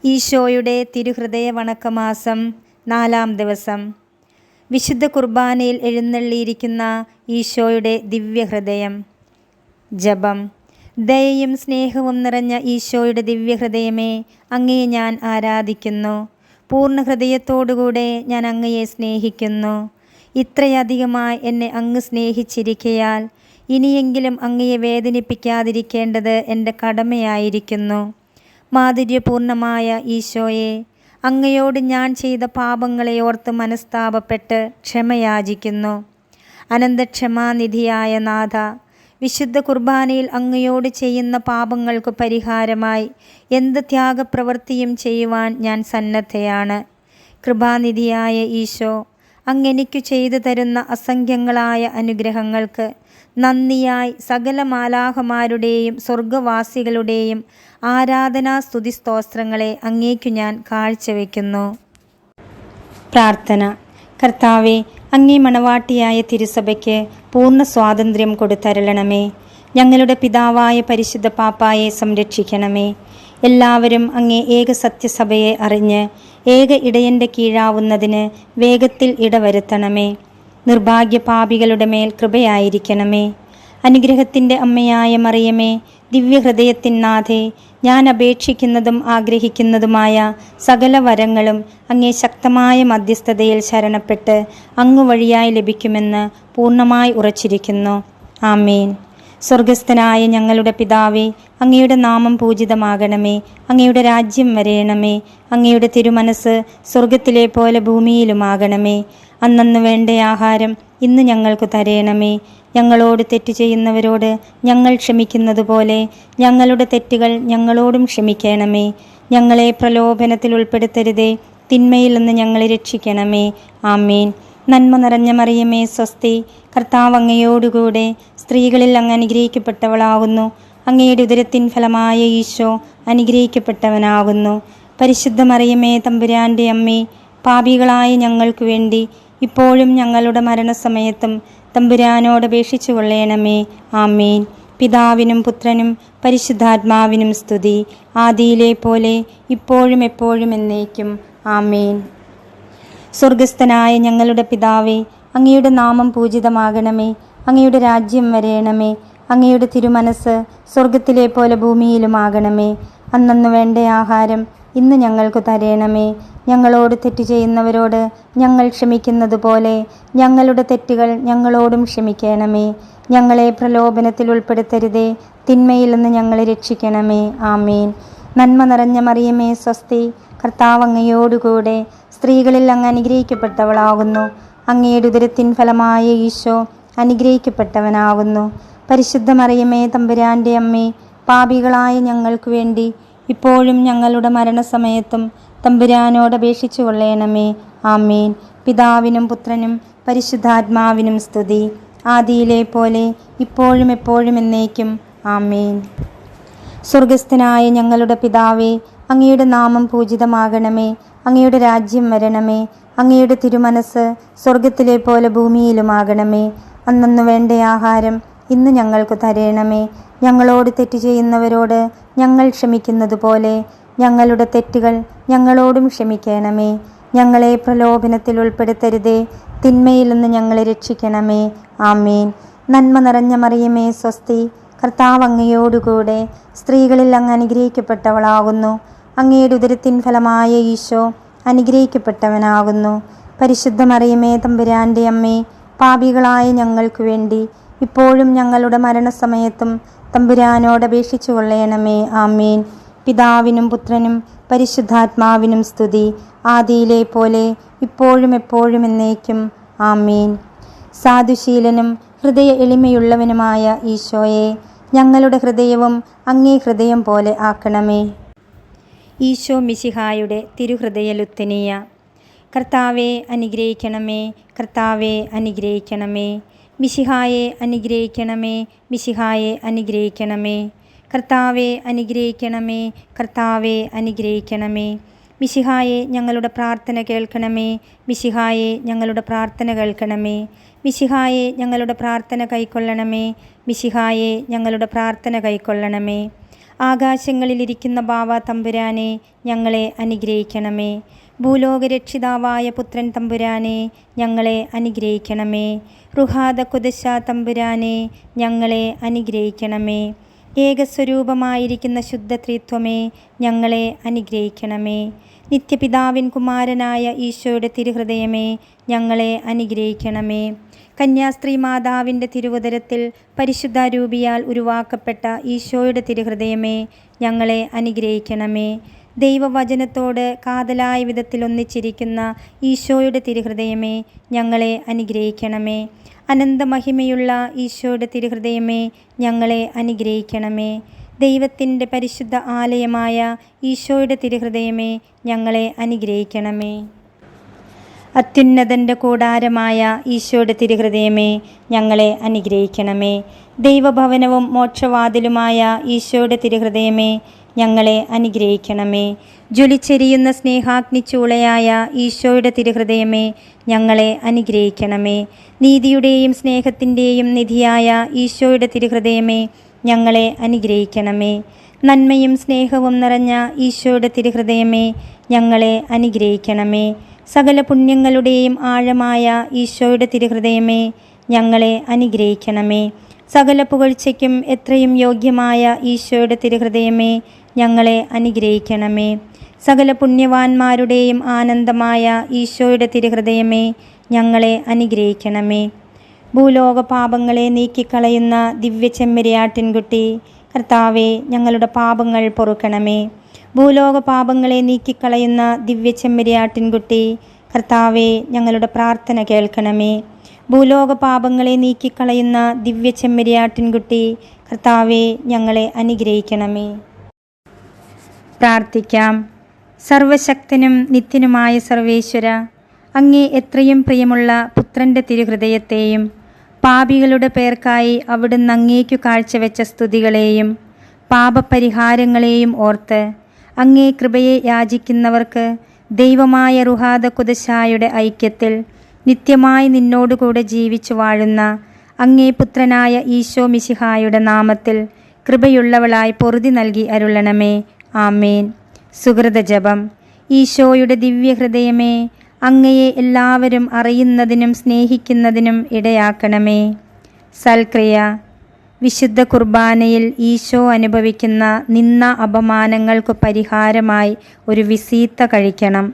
ഈശോയുടെ തിരുഹൃദയ വണക്കമാസം 4-ാം ദിവസം. വിശുദ്ധ കുർബാനയിൽ എഴുന്നള്ളിയിരിക്കുന്ന ഈശോയുടെ ദിവ്യഹൃദയം. ജപം. ദയയും സ്നേഹവും നിറഞ്ഞ ഈശോയുടെ ദിവ്യഹൃദയമേ, അങ്ങയെ ഞാൻ ആരാധിക്കുന്നു. പൂർണ്ണ ഹൃദയത്തോടുകൂടെ ഞാൻ അങ്ങയെ സ്നേഹിക്കുന്നു. ഇത്രയധികമായി എന്നെ അങ്ങ് സ്നേഹിച്ചിരിക്കയാൽ ഇനിയെങ്കിലും അങ്ങയെ വേദനിപ്പിക്കാതിരിക്കേണ്ടത് എൻ്റെ കടമയായിരിക്കുന്നു. മാധുര്യപൂർണമായ ഈശോയെ, അങ്ങയോട് ഞാൻ ചെയ്ത പാപങ്ങളെ ഓർത്ത് മനസ്താപപ്പെട്ട് ക്ഷമയാചിക്കുന്നു. അനന്തക്ഷമാനിധിയായ നാഥ, വിശുദ്ധ കുർബാനയിൽ അങ്ങയോട് ചെയ്യുന്ന പാപങ്ങൾക്ക് പരിഹാരമായി എന്ത് ത്യാഗപ്രവൃത്തിയും ചെയ്യുവാൻ ഞാൻ സന്നദ്ധയാണ്. കൃപാനിധിയായ ഈശോ, അങ്ങെനിക്കു ചെയ്തു തരുന്ന അസംഖ്യങ്ങളായ അനുഗ്രഹങ്ങൾക്ക് നന്ദിയായി സകല മാലാഖമാരുടെയും സ്വർഗവാസികളുടെയും ആരാധനാ സ്തുതി സ്തോത്രങ്ങളെ അങ്ങേക്കു ഞാൻ കാഴ്ചവെക്കുന്നു. പ്രാർത്ഥന. കർത്താവെ, അങ്ങേ മണവാട്ടിയായ തിരുസഭയ്ക്ക് പൂർണ്ണ സ്വാതന്ത്ര്യം കൊടുത്തരുളണമേ. ഞങ്ങളുടെ പിതാവായ പരിശുദ്ധ പാപ്പായെ സംരക്ഷിക്കണമേ. എല്ലാവരും അങ്ങേ ഏക സത്യസഭയെ അറിഞ്ഞ് ഏക ഇടയൻ്റെ കീഴാവുന്നതിന് വേഗത്തിൽ ഇടവരുത്തണമേ. നിർഭാഗ്യ പാപികളുടെ മേൽ കൃപയായിരിക്കണമേ. അനുഗ്രഹത്തിൻ്റെ അമ്മയായ മറിയമേ, ദിവ്യഹൃദയത്തിൻ നാഥേ, ഞാൻ അപേക്ഷിക്കുന്നതും ആഗ്രഹിക്കുന്നതുമായ സകല വരങ്ങളും അങ്ങേ ശക്തമായ മധ്യസ്ഥതയിൽ ശരണപ്പെട്ട് അങ്ങ് വഴിയായി ലഭിക്കുമെന്ന് പൂർണ്ണമായി ഉറച്ചിരിക്കുന്നു. ആമേൻ. സ്വർഗസ്ഥനായ ഞങ്ങളുടെ പിതാവേ, അങ്ങയുടെ നാമം പൂജിതമാകണമേ. അങ്ങയുടെ രാജ്യം വരയണമേ. അങ്ങയുടെ തിരുമനസ് സ്വർഗത്തിലെ പോലെ ഭൂമിയിലുമാകണമേ. അന്നന്ന് വേണ്ട ആഹാരം ഇന്ന് ഞങ്ങൾക്ക് തരയണമേ. ഞങ്ങളോട് തെറ്റ് ചെയ്യുന്നവരോട് ഞങ്ങൾ ക്ഷമിക്കുന്നത് പോലെ ഞങ്ങളുടെ തെറ്റുകൾ ഞങ്ങളോടും ക്ഷമിക്കണമേ. ഞങ്ങളെ പ്രലോഭനത്തിൽ ഉൾപ്പെടുത്തരുതേ, തിന്മയിൽ നിന്ന് ഞങ്ങളെ രക്ഷിക്കണമേ. ആമേൻ. നന്മ നിറഞ്ഞ മറിയമേ, സ്വസ്തി. കർത്താവ് അങ്ങയോടുകൂടെ സ്ത്രീകളിൽ അങ്ങ് അനുഗ്രഹിക്കപ്പെട്ടവളാകുന്നു. അങ്ങയുടെ ഉദരത്തിൻ ഫലമായ ഈശോ അനുഗ്രഹിക്കപ്പെട്ടവനാകുന്നു. പരിശുദ്ധ മറിയമേ, തമ്പുരാൻ്റെ അമ്മേ, പാപികളായ ഞങ്ങൾക്ക് വേണ്ടി ഇപ്പോഴും ഞങ്ങളുടെ മരണസമയത്തും തമ്പുരാനോട് അപേക്ഷിച്ചു കൊള്ളണമേ. ആമേൻ. പിതാവിനും പുത്രനും പരിശുദ്ധാത്മാവിനും സ്തുതി, ആദിയിലെ പോലെ ഇപ്പോഴും എപ്പോഴും എന്നേക്കും. ആമേൻ. സ്വർഗസ്ഥനായ ഞങ്ങളുടെ പിതാവേ, അങ്ങയുടെ നാമം പൂജിതമാകണമേ. അങ്ങയുടെ രാജ്യം വരയണമേ. അങ്ങയുടെ തിരുമനസ് സ്വർഗത്തിലെ പോലെ ഭൂമിയിലുമാകണമേ. അന്നന്ന് വേണ്ട ആഹാരം ഇന്ന് ഞങ്ങൾക്ക് തരയണമേ. ഞങ്ങളോട് തെറ്റ് ചെയ്യുന്നവരോട് ഞങ്ങൾ ക്ഷമിക്കുന്നത് പോലെ ഞങ്ങളുടെ തെറ്റുകൾ ഞങ്ങളോടും ക്ഷമിക്കണമേ. ഞങ്ങളെ പ്രലോഭനത്തിൽ ഉൾപ്പെടുത്തരുതേ, തിന്മയിൽ നിന്ന് ഞങ്ങളെ രക്ഷിക്കണമേ. ആമേൻ. നന്മ നിറഞ്ഞ മറിയമേ, സ്വസ്തി. കർത്താവ് അങ്ങയോടുകൂടെ സ്ത്രീകളിൽ അങ്ങ് അനുഗ്രഹിക്കപ്പെട്ടവളാകുന്നു. അങ്ങയുടെ ഉദരത്തിൻ ഫലമായ ഈശോ അനുഗ്രഹിക്കപ്പെട്ടവനാകുന്നു. പരിശുദ്ധ മറിയമേ, തമ്പുരാൻ്റെ അമ്മേ, പാപികളായ ഞങ്ങൾക്ക് വേണ്ടി ഇപ്പോഴും ഞങ്ങളുടെ മരണസമയത്തും തമ്പുരാനോട് അപേക്ഷിച്ചു കൊള്ളണമേ. ആമേൻ. പിതാവിനും പുത്രനും പരിശുദ്ധാത്മാവിനും സ്തുതി, ആദിയിലെ പോലെ ഇപ്പോഴും എപ്പോഴും എന്നേക്കും. ആമേൻ. സ്വർഗസ്ഥനായ ഞങ്ങളുടെ പിതാവേ, അങ്ങയുടെ നാമം പൂജിതമാകണമേ. അങ്ങയുടെ രാജ്യം വരണമേ. അങ്ങയുടെ തിരുമനസ് സ്വർഗത്തിലെ പോലെ ഭൂമിയിലുമാകണമേ. അന്നന്ന് വേണ്ട ആഹാരം ഇന്ന് ഞങ്ങൾക്ക് തരയണമേ. ഞങ്ങളോട് തെറ്റ് ചെയ്യുന്നവരോട് ഞങ്ങൾ ക്ഷമിക്കുന്നത് പോലെ ഞങ്ങളുടെ തെറ്റുകൾ ഞങ്ങളോടും ക്ഷമിക്കണമേ. ഞങ്ങളെ പ്രലോഭനത്തിൽ ഉൾപ്പെടുത്തരുതേ, തിന്മയിൽ നിന്ന് ഞങ്ങളെ രക്ഷിക്കണമേ. ആമേൻ. നന്മ നിറഞ്ഞ മറിയമേ, സ്വസ്തി. കർത്താവ് അങ്ങയോടുകൂടെ സ്ത്രീകളിൽ അങ്ങ് അനുഗ്രഹിക്കപ്പെട്ടവളാകുന്നു. അങ്ങയുടെ ഉദരത്തിൻ ഫലമായ ഈശോ അനുഗ്രഹിക്കപ്പെട്ടവനാകുന്നു. പരിശുദ്ധ മറിയമേ, തമ്പുരാൻ്റെ അമ്മേ, പാപികളായ ഞങ്ങൾക്ക് വേണ്ടി ഇപ്പോഴും ഞങ്ങളുടെ മരണസമയത്തും തമ്പുരാനോട് അപേക്ഷിച്ചു കൊള്ളണമേ. ആമേൻ. പിതാവിനും പുത്രനും പരിശുദ്ധാത്മാവിനും സ്തുതി, ആദിയിലെ പോലെ ഇപ്പോഴും എപ്പോഴും എന്നേക്കും. ആമേൻ. സാധുശീലനും ഹൃദയ എളിമയുള്ളവനുമായ ഈശോയെ, ഞങ്ങളുടെ ഹൃദയവും അങ്ങേ ഹൃദയം പോലെ ആക്കണമേ. ഈശോ മിശിഹായുടെ തിരുഹൃദയ ലുത്തനിയ. കർത്താവെ അനുഗ്രഹിക്കണമേ. കർത്താവെ അനുഗ്രഹിക്കണമേ. മിശിഹായെ അനുഗ്രഹിക്കണമേ. മിശിഹായെ അനുഗ്രഹിക്കണമേ. കർത്താവെ അനുഗ്രഹിക്കണമേ. കർത്താവെ അനുഗ്രഹിക്കണമേ. മിശിഹായെ ഞങ്ങളുടെ പ്രാർത്ഥന കേൾക്കണമേ. മിശിഹായെ ഞങ്ങളുടെ പ്രാർത്ഥന കേൾക്കണമേ. മിശിഹായെ ഞങ്ങളുടെ പ്രാർത്ഥന കൈക്കൊള്ളണമേ. മിശിഹായെ ഞങ്ങളുടെ പ്രാർത്ഥന കൈക്കൊള്ളണമേ. ആകാശങ്ങളിലിരിക്കുന്ന ബാവ തമ്പുരാനെ, ഞങ്ങളെ അനുഗ്രഹിക്കണമേ. ഭൂലോകരക്ഷിതാവായ പുത്രൻ തമ്പുരാനെ, ഞങ്ങളെ അനുഗ്രഹിക്കണമേ. റുഹാദ കുദശ തമ്പുരാനെ, ഞങ്ങളെ അനുഗ്രഹിക്കണമേ. ഏകസ്വരൂപമായിരിക്കുന്ന ശുദ്ധ ത്രിത്വമേ, ഞങ്ങളെ അനുഗ്രഹിക്കണമേ. നിത്യപിതാവിൻ കുമാരനായ ഈശോയുടെ തിരുഹൃദയമേ, ഞങ്ങളെ അനുഗ്രഹിക്കണമേ. കന്യാസ്ത്രീ മാതാവിൻ്റെ തിരുവുദരത്തിൽ പരിശുദ്ധാരൂപിയാൽ ഉരുവാക്കപ്പെട്ട ഈശോയുടെ തിരുഹൃദയമേ, ഞങ്ങളെ അനുഗ്രഹിക്കണമേ. ദൈവവചനത്തോട് കാതലായ വിധത്തിൽ ഒന്നിച്ചിരിക്കുന്ന ഈശോയുടെ തിരുഹൃദയമേ, ഞങ്ങളെ അനുഗ്രഹിക്കണമേ. അനന്തമഹിമയുള്ള ഈശോയുടെ തിരുഹൃദയമേ, ഞങ്ങളെ അനുഗ്രഹിക്കണമേ. ദൈവത്തിൻ്റെ പരിശുദ്ധ ആലയമായ ഈശോയുടെ തിരുഹൃദയമേ, ഞങ്ങളെ അനുഗ്രഹിക്കണമേ. അത്യുന്നതൻ്റെ കൂടാരമായ ഈശോയുടെ തിരുഹൃദയമേ, ഞങ്ങളെ അനുഗ്രഹിക്കണമേ. ദൈവഭവനവും മോക്ഷവാതിലുമായ ഈശോയുടെ തിരുഹൃദയമേ, ഞങ്ങളെ അനുഗ്രഹിക്കണമേ. ജ്വലിച്ചെരിയുന്ന സ്നേഹാഗ്നിച്ചൂളയായ ഈശോയുടെ തിരുഹൃദയമേ, ഞങ്ങളെ അനുഗ്രഹിക്കണമേ. നീതിയുടെയും സ്നേഹത്തിൻ്റെയും നിധിയായ ഈശോയുടെ തിരുഹൃദയമേ, ഞങ്ങളെ അനുഗ്രഹിക്കണമേ. നന്മയും സ്നേഹവും നിറഞ്ഞ ഈശോയുടെ തിരുഹൃദയമേ, ഞങ്ങളെ അനുഗ്രഹിക്കണമേ. സകല പുണ്യങ്ങളുടെയും ആഴമായ ഈശോയുടെ തിരുഹൃദയമേ, ഞങ്ങളെ അനുഗ്രഹിക്കണമേ. സകല പുകഴ്ചയ്ക്കും എത്രയും യോഗ്യമായ ഈശോയുടെ തിരുഹൃദയമേ, ഞങ്ങളെ അനുഗ്രഹിക്കണമേ. സകല പുണ്യവാന്മാരുടെയും ആനന്ദമായ ഈശോയുടെ തിരുഹൃദയമേ, ഞങ്ങളെ അനുഗ്രഹിക്കണമേ. ഭൂലോക പാപങ്ങളെ നീക്കിക്കളയുന്ന ദിവ്യ ചെമ്മരിയാട്ടിൻകുട്ടി, കർത്താവെ, ഞങ്ങളുടെ പാപങ്ങൾ പൊറുക്കണമേ. ഭൂലോക പാപങ്ങളെ നീക്കിക്കളയുന്ന ദിവ്യ ചെമ്മരിയാട്ടിൻകുട്ടി, കർത്താവെ, ഞങ്ങളുടെ പ്രാർത്ഥന കേൾക്കണമേ. ഭൂലോക പാപങ്ങളെ നീക്കിക്കളയുന്ന ദിവ്യ ചെമ്മരിയാട്ടിൻകുട്ടി, കർത്താവെ, ഞങ്ങളെ അനുഗ്രഹിക്കണമേ. പ്രാർത്ഥിക്കാം. സർവശക്തനും നിത്യനുമായ സർവേശ്വര, അങ്ങേ എത്രയും പ്രിയമുള്ള പുത്രൻ്റെ തിരുഹൃദയത്തെയും പാപികളുടെ പേർക്കായി അവിടുന്ന് അങ്ങേക്കു കാഴ്ചവെച്ച സ്തുതികളെയും പാപപരിഹാരങ്ങളെയും ഓർത്ത് അങ്ങേ കൃപയെ യാചിക്കുന്നവർക്ക് ദൈവമായ റുഹാദ കുദശായുടെ ഐക്യത്തിൽ നിത്യമായി നിന്നോടുകൂടെ ജീവിച്ചു വാഴുന്ന അങ്ങേ പുത്രനായ ഈശോ മിശിഹായുടെ നാമത്തിൽ കൃപയുള്ളവളായി പൊറുതി നൽകി അരുളണമേ. ആമേൻ. സുഹൃത ജപം. ഈശോയുടെ ദിവ്യഹൃദയമേ, അങ്ങയെ എല്ലാവരും അറിയുന്നതിനും സ്നേഹിക്കുന്നതിനും ഇടയാക്കണമേ. സൽക്രിയ. വിശുദ്ധ കുർബാനയിൽ ഈശോ അനുഭവിക്കുന്ന നിന്ദ അപമാനങ്ങൾക്കു പരിഹാരമായി ഒരു വിസീത്ത കഴിക്കണം.